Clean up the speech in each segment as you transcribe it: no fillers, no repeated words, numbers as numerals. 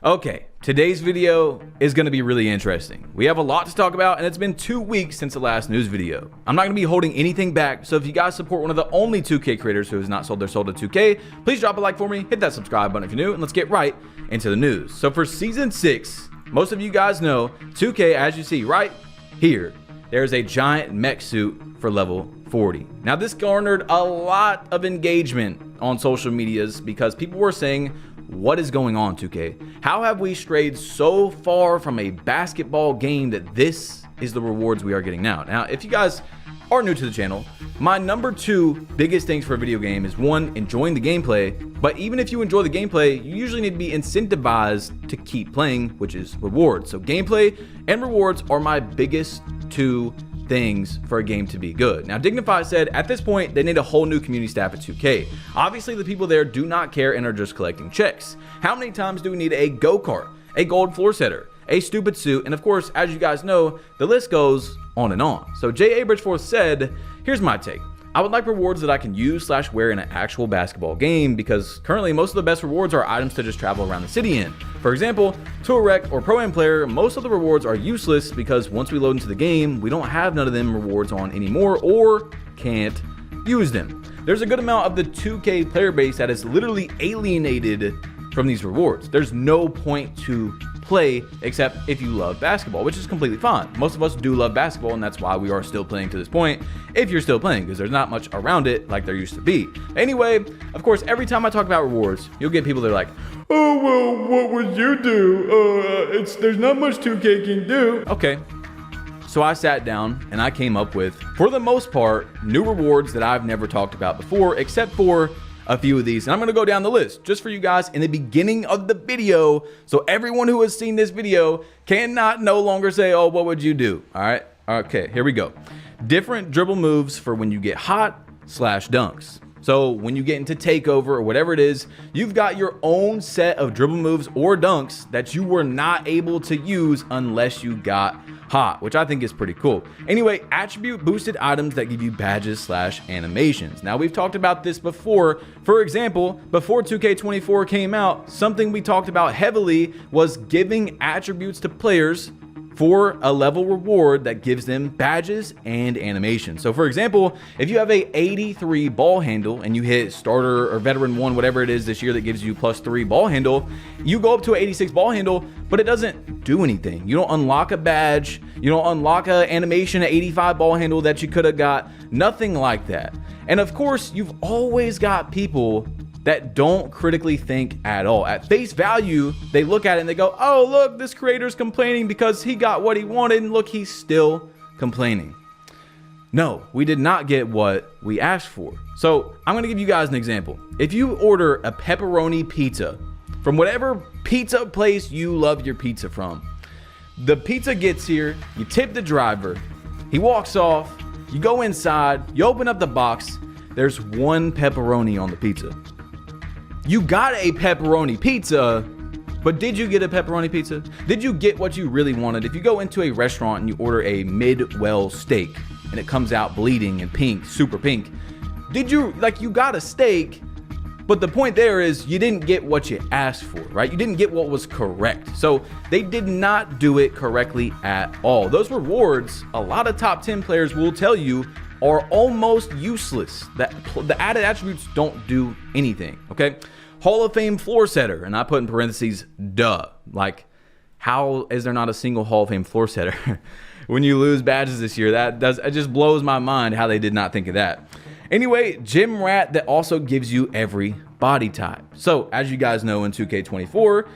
Okay, today's video is going to be really interesting. We have a lot to talk about, and it's been 2 weeks since the last news video. I'm not going to be holding anything back, so if you guys support one of the only 2K creators who has not sold their soul to 2K, please drop a like for me, hit that subscribe button if you're new, and let's get right into the news. So for Season 6, most of you guys know, 2K, as you see right here, there's a giant mech suit for level 40. Now this garnered a lot of engagement on social medias because people were saying, what is going on, 2K? How have we strayed so far from a basketball game that this is the rewards we are getting now? Now, if you guys are new to the channel, my number 2 biggest things for a video game is 1, enjoying the gameplay. But even if you enjoy the gameplay, you usually need to be incentivized to keep playing, which is rewards. So gameplay and rewards are my biggest 2 things for a game to be good. Now, Dignify said at this point they need a whole new community staff at 2K. Obviously, the people there do not care and are just collecting checks. How many times do we need a go-kart, a gold floor setter, a stupid suit, and of course, as you guys know, the list goes on and on. So J.A. Bridgeforth said, here's my take. I would like rewards that I can use / wear in an actual basketball game because currently most of the best rewards are items to just travel around the city in. For example, to a rec or pro-am player, most of the rewards are useless because once we load into the game, we don't have none of them rewards on anymore or can't use them. There's a good amount of the 2K player base that is literally alienated from these rewards. There's no point to play except if you love basketball, which is completely fine. Most of us do love basketball, and that's why we are still playing to this point, if you're still playing, because there's not much around it like there used to be. Anyway, of course, every time I talk about rewards, you'll get people that are like, oh, well, what would you do? There's not much 2K can do. Okay. So I sat down and I came up with, for the most part, new rewards that I've never talked about before, except for a few of these, and I'm going to go down the list just for you guys in the beginning of the video, so everyone who has seen this video cannot no longer say, oh, what would you do? All right, okay, here we go. Different dribble moves for when you get hot / dunks. So when you get into takeover or whatever it is, you've got your own set of dribble moves or dunks that you were not able to use unless you got hot, which I think is pretty cool. Anyway, attribute boosted items that give you badges / animations. Now, we've talked about this before. For example, before 2K24 came out, something we talked about heavily was giving attributes to players for a level reward that gives them badges and animations. So for example, if you have a 83 ball handle and you hit starter or veteran 1, whatever it is this year that gives you +3 ball handle, you go up to an 86 ball handle, but it doesn't do anything. You don't unlock a badge, you don't unlock an animation at 85 ball handle that you could have got, nothing like that. And of course, you've always got people that don't critically think at all. At face value, they look at it and they go, oh, look, this creator's complaining because he got what he wanted, and look, he's still complaining. No, we did not get what we asked for. So I'm gonna give you guys an example. If you order a pepperoni pizza from whatever pizza place you love your pizza from, the pizza gets here, you tip the driver, he walks off, you go inside, you open up the box, there's 1 pepperoni on the pizza. You got a pepperoni pizza, but did you get a pepperoni pizza? Did you get what you really wanted? If you go into a restaurant and you order a mid-well steak and it comes out bleeding and pink, super pink, did you, you got a steak, but the point there is you didn't get what you asked for, right? You didn't get what was correct. So they did not do it correctly at all. Those rewards, a lot of top 10 players will tell you, are almost useless. The added attributes don't do anything, okay? Hall of Fame floor setter, and I put in parentheses, duh. Like, how is there not a single Hall of Fame floor setter? When you lose badges this year, it just blows my mind how they did not think of that. Anyway, Gym Rat that also gives you every body type. So, as you guys know, in 2K24,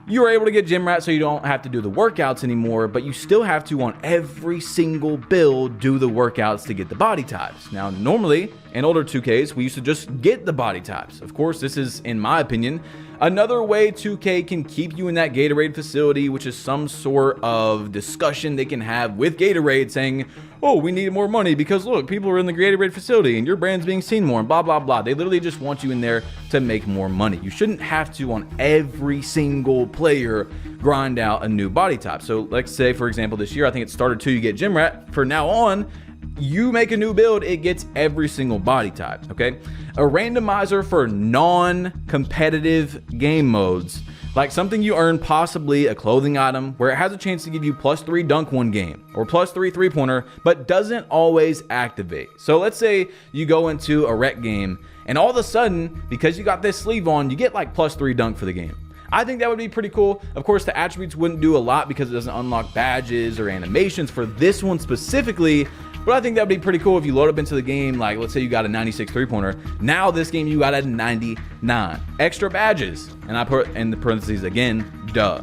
you are able to get Gym Rat so you don't have to do the workouts anymore, but you still have to, on every single build, do the workouts to get the body types. Now, normally, in older 2Ks, we used to just get the body types. Of course, this is, in my opinion, another way 2K can keep you in that Gatorade facility, which is some sort of discussion they can have with Gatorade saying, oh, we need more money because look, people are in the Gatorade facility and your brand's being seen more and blah, blah, blah. They literally just want you in there to make more money. You shouldn't have to, on every single player, grind out a new body type. So let's say, for example, this year, I think it started 2, you get Gym Rat. For now on, you make a new build, it gets every single body type, okay? A randomizer for non-competitive game modes like something you earn, possibly a clothing item, where it has a chance to give you +3 dunk one game or +3 3-pointer, but doesn't always activate. So let's say you go into a rec game and all of a sudden, because you got this sleeve on, you get like +3 dunk for the game. I think that would be pretty cool. Of course, the attributes wouldn't do a lot because it doesn't unlock badges or animations for this one specifically, but I think that would be pretty cool if you load up into the game, like let's say you got a 96 3-pointer. Now this game you got a 99. Extra badges, and I put in the parentheses again, duh.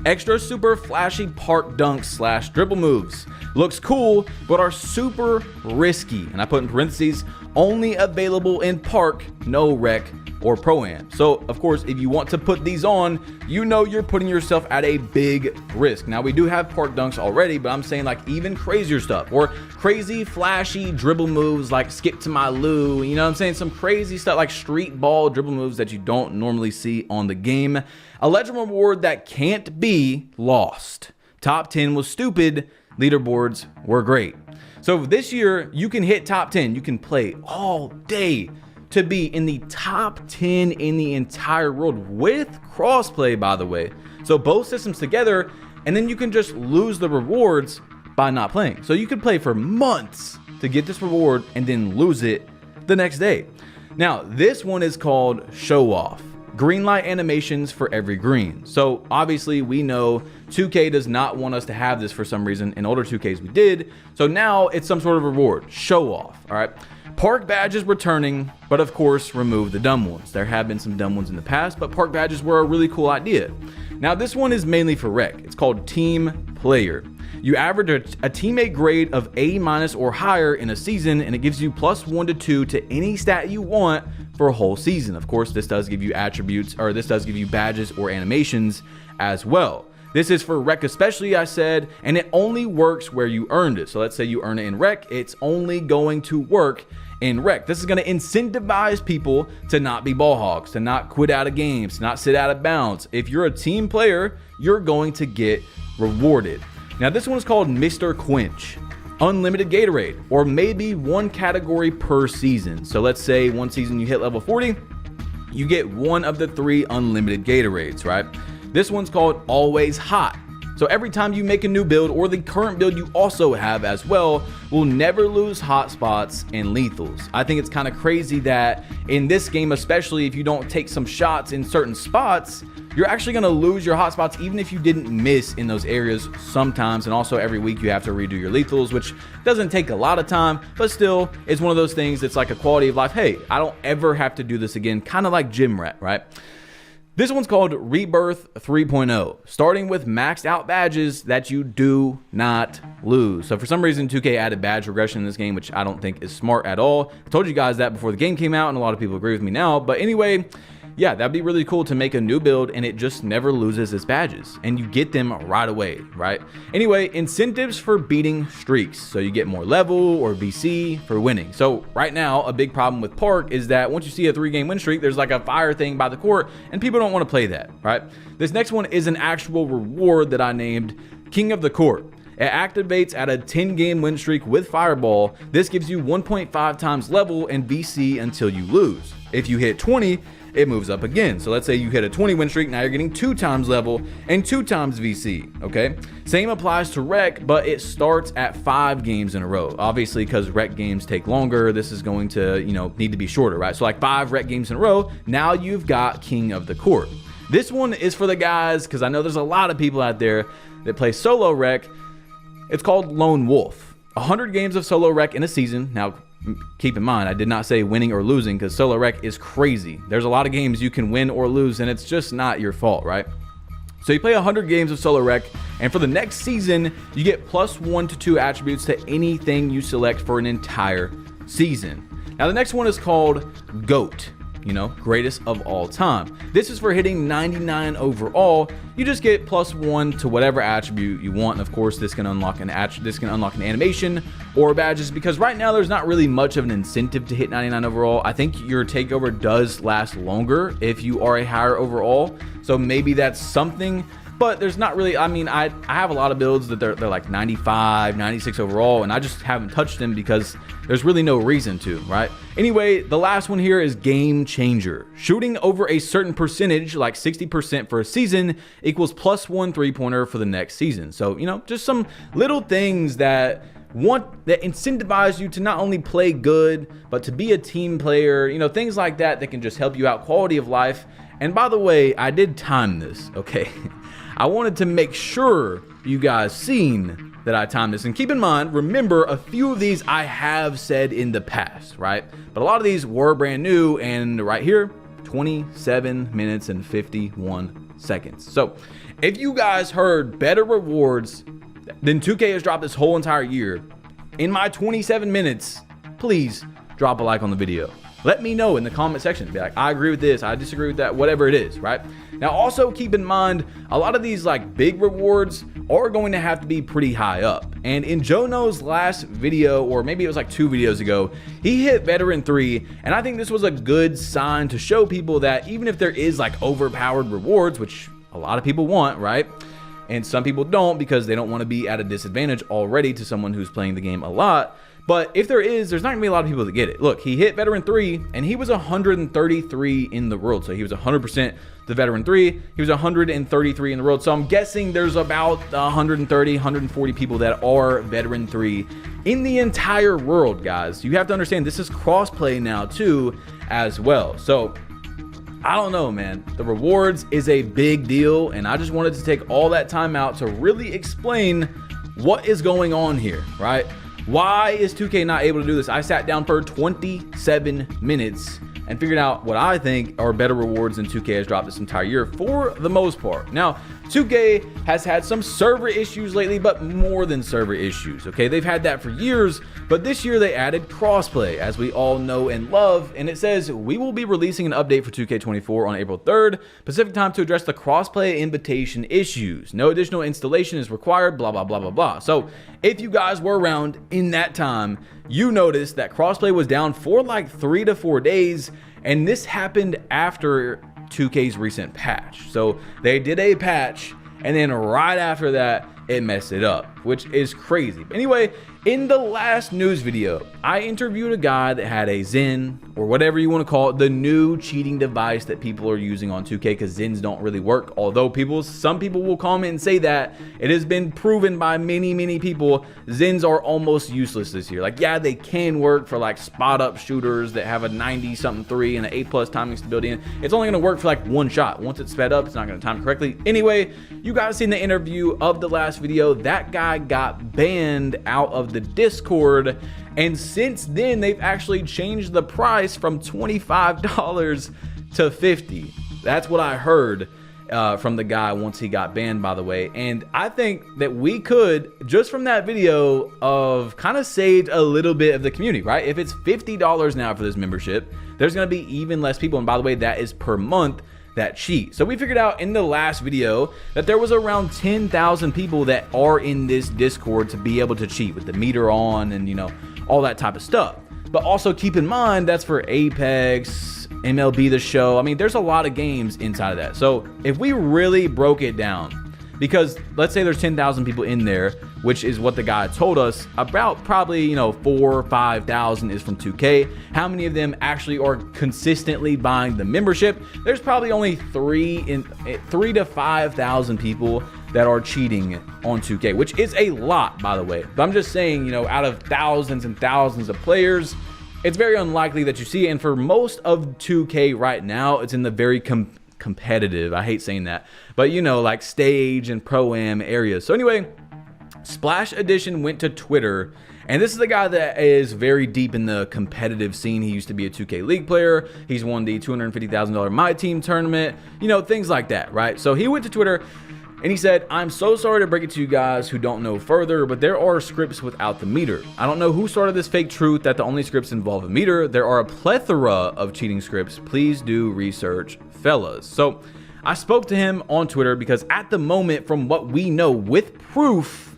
Extra super flashy park dunks / dribble moves. Looks cool, but are super risky. And I put in parentheses, only available in park, no rec or pro-am. So of course, if you want to put these on, you know you're putting yourself at a big risk. Now we do have park dunks already, but I'm saying like even crazier stuff or crazy flashy dribble moves like skip to my Lou, you know what I'm saying? Some crazy stuff like street ball dribble moves that you don't normally see on the game. A legend reward that can't be lost. Top 10 was stupid, leaderboards were great. So this year you can hit top 10, you can play all day to be in the top 10 in the entire world with crossplay, by the way. So both systems together, and then you can just lose the rewards by not playing. So you could play for months to get this reward and then lose it the next day. Now, this one is called Show Off. Green light animations for every green. So obviously we know 2K does not want us to have this for some reason. In older 2Ks we did. So now it's some sort of reward. Show off, all right? Park badges returning, but of course remove the dumb ones. There have been some dumb ones in the past, but park badges were a really cool idea. Now this one is mainly for rec. It's called Team Player. You average a teammate grade of A- or higher in a season, and it gives you +1 to 2 to any stat you want for a whole season. Of course, this does give you attributes, or this does give you badges or animations as well. This is for rec especially, I said, and it only works where you earned it. So let's say you earn it in rec, it's only going to work in rec. This is going to incentivize people to not be ball hogs, to not quit out of games, to not sit out of bounds. If you're a team player, you're going to get rewarded. Now this one is called Mr. Quench. Unlimited Gatorade, or maybe one category per season. So let's say one season you hit level 40, you get one of the 3 unlimited Gatorades, right? This one's called Always Hot. So every time you make a new build, or the current build you also have as well, will never lose hotspots and lethals. I think it's kind of crazy that in this game, especially if you don't take some shots in certain spots, you're actually going to lose your hotspots even if you didn't miss in those areas sometimes. And also every week you have to redo your lethals, which doesn't take a lot of time, but still it's one of those things that's like a quality of life. Hey, I don't ever have to do this again, kind of like gym rat, right? This one's called Rebirth 3.0, starting with maxed out badges that you do not lose. So for some reason, 2K added badge regression in this game, which I don't think is smart at all. I told you guys that before the game came out, and a lot of people agree with me now. But anyway, yeah, that'd be really cool to make a new build and it just never loses its badges and you get them right away, right? Anyway, incentives for beating streaks. So you get more level or VC for winning. So right now, a big problem with Park is that once you see a 3-game win streak, there's like a fire thing by the court and people don't want to play that, right? This next one is an actual reward that I named King of the Court. It activates at a 10-game win streak with Fireball. This gives you 1.5 times level and VC until you lose. If you hit 20, it moves up again. So let's say you hit a 20 win streak, now you're getting 2 times level and 2 times VC, okay? Same applies to rec, but it starts at 5 games in a row. Obviously, because rec games take longer, this is going to, need to be shorter, right? So like 5 rec games in a row, now you've got King of the Court. This one is for the guys, because I know there's a lot of people out there that play solo rec. It's called Lone Wolf. 100 games of solo rec in a season. Now, keep in mind, I did not say winning or losing because solo rec is crazy. There's a lot of games you can win or lose and it's just not your fault, right? So you play 100 games of solo rec, and for the next season, you get +1 to 2 attributes to anything you select for an entire season. Now the next one is called GOAT. Greatest of all time. This is for hitting 99 overall. You just get +1 to whatever attribute you want. And of course, this can unlock an animation or badges, because right now there's not really much of an incentive to hit 99 overall. I think your takeover does last longer if you are a higher overall. So maybe that's something, but there's not really, I mean, I have a lot of builds that they're like 95, 96 overall, and I just haven't touched them because there's really no reason to, right? Anyway, the last one here is game changer. Shooting over a certain percentage, like 60% for a season, equals +1 3-pointer for the next season. So, you know, just some little things that incentivize you to not only play good, but to be a team player, you know, things like that that can just help you out quality of life. And by the way, I did time this, okay? I wanted to make sure you guys seen that I timed this. And keep in mind, remember, a few of these I have said in the past, right? But a lot of these were brand new, and right here, 27 minutes and 51 seconds. So if you guys heard better rewards than 2K has dropped this whole entire year in my 27 minutes, please drop a like on the video. Let me know in the comment section. Be like, I agree with this, I disagree with that, whatever it is, right? Now, also keep in mind, a lot of these like big rewards are going to have to be pretty high up. And in Jono's last video, or maybe it was like 2 videos ago, he hit Veteran 3, and I think this was a good sign to show people that even if there is like overpowered rewards, which a lot of people want, right? And some people don't because they don't want to be at a disadvantage already to someone who's playing the game a lot. But if there's not gonna be a lot of people that get it. Look, he hit Veteran 3 and he was 133 in the world. So he was 100% the Veteran 3. He was 133 in the world. So I'm guessing there's about 130, 140 people that are Veteran 3 in the entire world, guys. You have to understand this is crossplay now too as well. So I don't know, man. The rewards is a big deal, and I just wanted to take all that time out to really explain what is going on here, right? Why is 2K not able to do this? I sat down for 27 minutes and figured out what I think are better rewards than 2K has dropped this entire year for the most part. Now, 2K has had some server issues lately, but more than server issues, okay? They've had that for years, but this year they added Crossplay, as we all know and love, and it says, we will be releasing an update for 2K24 on April 3rd, Pacific time, to address the Crossplay invitation issues. No additional installation is required, blah, blah, blah, blah, blah. So if you guys were around in that time, you noticed that Crossplay was down for like 3 to 4 days, and this happened after 2K's recent patch. So they did a patch, and then right after that, it messed it up, which is crazy. But anyway, in the last news video, I interviewed a guy that had a Zen, or whatever you want to call it, the new cheating device that people are using on 2K, because Zens don't really work. Although some people will comment and say that it has been proven by many people, Zens are almost useless this year. Like, yeah, they can work for like spot up shooters that have a 90-something 3 and an A+ timing stability, and it's only going to work for like one shot. Once it's sped up, it's not going to time correctly. Anyway, you guys seen the interview of the last video. That guy got banned out of the Discord, and since then they've actually changed the price from $25 to $50. That's what I heard from the guy once he got banned, by the way. And I think that we could, just from that video, of kind of saved a little bit of the community, right? If it's $50 now for this membership, there's going to be even less people, and by the way, that is per month, that cheat. So we figured out in the last video that there was around 10,000 people that are in this Discord to be able to cheat with the meter on and, you know, all that type of stuff. But also keep in mind, that's for Apex, MLB The Show. I mean, there's a lot of games inside of that. So if we really broke it down, because let's say there's 10,000 people in there, which is what the guy told us, about probably, you know, 4,000 or 5,000 is from 2K. How many of them actually are consistently buying the membership? There's probably only 3,000 to 5,000 people that are cheating on 2K, which is a lot, by the way. But I'm just saying, you know, out of thousands and thousands of players, it's very unlikely that you see it. And for most of 2K right now, it's in the very competitive, I hate saying that, but you know, like stage and pro-am areas. So anyway, Splash Edition went to Twitter, and this is a guy that is very deep in the competitive scene. He used to be a 2K League player. He's won the $250,000 My Team tournament, you know, things like that, right? So he went to Twitter and he said, "I'm so sorry to break it to you guys who don't know further, but there are scripts without the meter. I don't know who started this fake truth that the only scripts involve a meter. There are a plethora of cheating scripts. Please do research, fellas." So I spoke to him on Twitter because at the moment, from what we know with proof,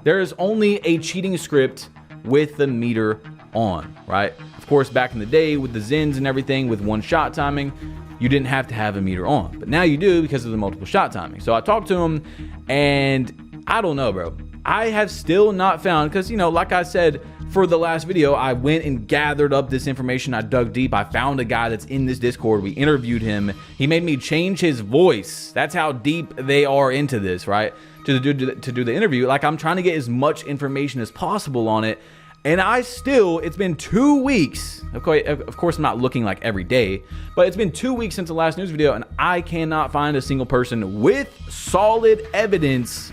there is only a cheating script with the meter on, right? Of course, back in the day with the Zens and everything with one shot timing, you didn't have to have a meter on, but now you do because of the multiple shot timing. So I talked to him, and I don't know, bro. I have still not found, because, you know, like I said for the last video, I went and gathered up this information. I dug deep. I found a guy that's in this Discord. We interviewed him. He made me change his voice. That's how deep they are into this, right? To do the interview. Like, I'm trying to get as much information as possible on it. And it's been 2 weeks. Okay, of course, I'm not looking like every day, but it's been 2 weeks since the last news video, and I cannot find a single person with solid evidence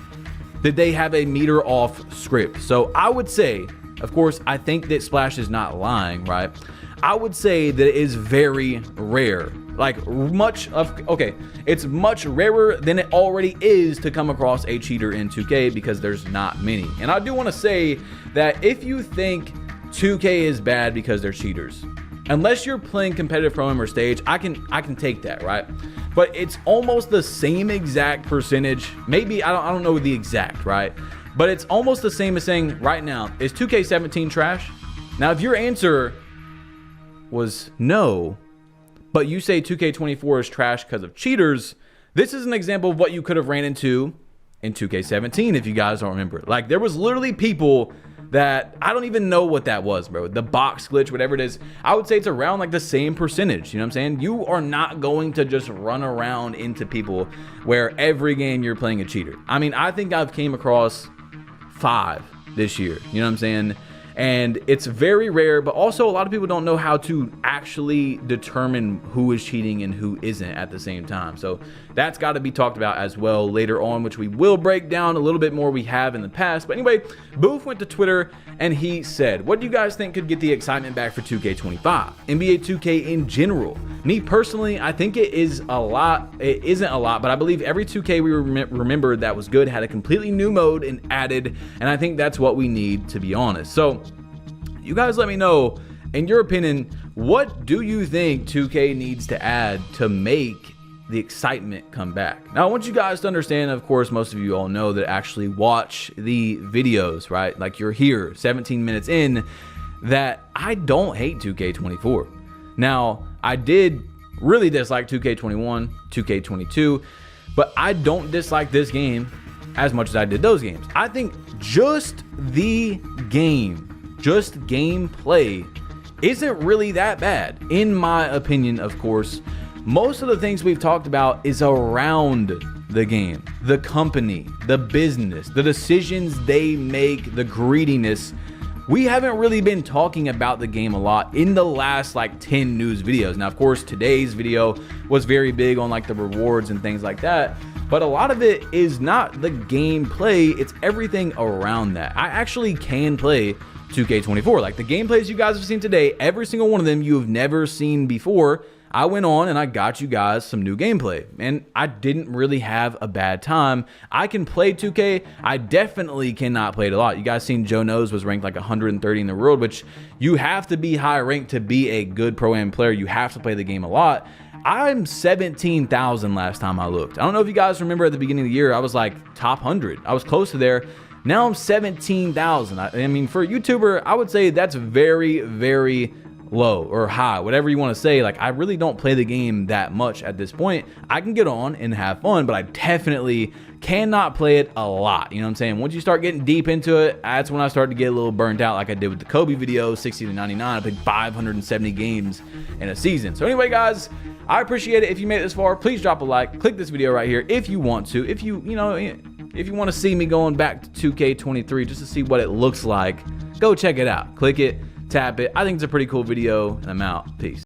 that they have a meter off script. So I would say, of course, I think that Splash is not lying, right? I would say that it is very rare. Like, it's much rarer than it already is to come across a cheater in 2K, because there's not many. And I do want to say that if you think 2K is bad because they're cheaters, unless you're playing competitive pro-am or stage, I can take that, right? But it's almost the same exact percentage. Maybe, I don't know the exact, right? But it's almost the same as saying right now, is 2K17 trash? Now, if your answer was no, but you say 2K24 is trash because of cheaters, this is an example of what you could have ran into in 2K17 if you guys don't remember. Like, there was literally people that I don't even know what that was, bro. The box glitch, whatever it is, I would say it's around like the same percentage. You know what I'm saying? You are not going to just run around into people where every game you're playing a cheater. I mean, I think I've came across 5 this year. You know what I'm saying? And it's very rare, but also a lot of people don't know how to actually determine who is cheating and who isn't at the same time. So that's got to be talked about as well later on, which we will break down a little bit more we have in the past. But anyway, Booth went to Twitter and he said, what do you guys think could get the excitement back for 2K25? NBA 2K in general. Me personally, I think it is a lot. It isn't a lot, but I believe every 2K we remembered that was good had a completely new mode and added, and I think that's what we need, to be honest. So you guys let me know, in your opinion, what do you think 2K needs to add to make the excitement come back? Now, I want you guys to understand, of course, most of you all know that actually watch the videos, right? Like, you're here 17 minutes in, that I don't hate 2K24. Now, I did really dislike 2K21, 2K22, but I don't dislike this game as much as I did those games. I think just the game, just gameplay, isn't really that bad, in my opinion. Of course, most of the things we've talked about is around the game, the company, the business, the decisions they make, the greediness. We haven't really been talking about the game a lot in the last like 10 news videos. Now, of course, today's video was very big on like the rewards and things like that, but a lot of it is not the gameplay, it's everything around that. I actually can play 2K24. Like, the gameplays you guys have seen today, every single one of them you have never seen before. I went on and I got you guys some new gameplay, and I didn't really have a bad time. I can play 2K. I definitely cannot play it a lot. You guys seen Joe Knows was ranked like 130 in the world, which you have to be high ranked to be a good pro-am player. You have to play the game a lot. I'm 17,000 last time I looked. I don't know if you guys remember at the beginning of the year, I was like top 100. I was close to there. Now I'm 17,000. I mean, for a YouTuber, I would say that's very, very low or high, whatever you want to say. Like, I really don't play the game that much at this point. I can get on and have fun, but I definitely cannot play it a lot. You know what I'm saying? Once you start getting deep into it, that's when I start to get a little burnt out, like I did with the Kobe video, 60 to 99. I played 570 games in a season. So anyway, guys, I appreciate it. If you made it this far, please drop a like, click this video right here if you want to. If you want to see me going back to 2K23 just to see what it looks like, go check it out. Click it, tap it. I think it's a pretty cool video, and I'm out. Peace.